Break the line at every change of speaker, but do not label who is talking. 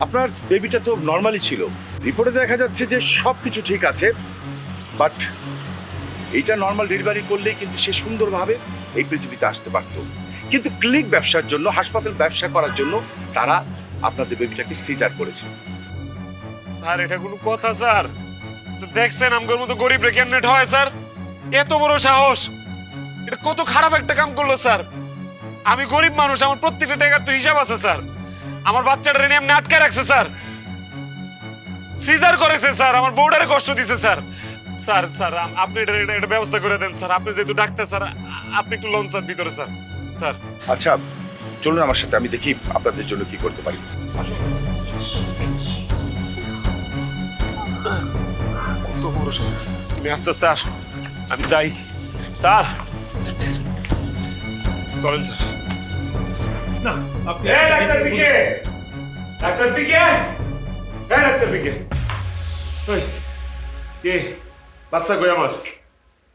আপনার বেবিটা তো নর্মালি ছিল, রিপোর্টে দেখা যাচ্ছে যে সব কিছু ঠিক আছে, বাট এইটা নর্মাল ডেলিভারি করলেই কিন্তু সে সুন্দরভাবে এই পৃথিবীতে আসতে পারত। কিন্তু ক্লিনিক ব্যবসার জন্য, হাসপাতাল ব্যবসা করার জন্য তারা আপনাদের বেবিটাকে সিজার করেছে।
স্যার এটা কোনো কথা স্যার? দেখছেন আমগোর মতো গরিব রে কেমনে হয় স্যার? এত বড় সাহস! এটা কত খারাপ একটা কাম করলো স্যার। আমি গরিব মানুষ, আমার প্রত্যেকটা টাকার তো হিসাব আছে স্যার। আমার বাচ্চাটারে নিয়ে এমনি আটকে রাখছে স্যার, সিজার করেছে স্যার, আমার বউটারে কষ্ট দিছে স্যার। স্যার স্যার আপনি এটা ব্যবস্থা করে দেন স্যার। আপনি যেহেতু ডাক্তার স্যার, আপনি একটু লন স্যার ভিতরে স্যার। স্যার
আচ্ছা চলুন আমার সাথে, আমি দেখি আপনাদের জন্য কি করতে পারি।
তুমি আস্তে আস্তে আসো, আমি যাই। স্যার চলেন স্যার। না আপনি ডাক্তার পিকে, ডাক্তার পিকে, ডাক্তার পিকে, কে বাচ্চা কই আমার?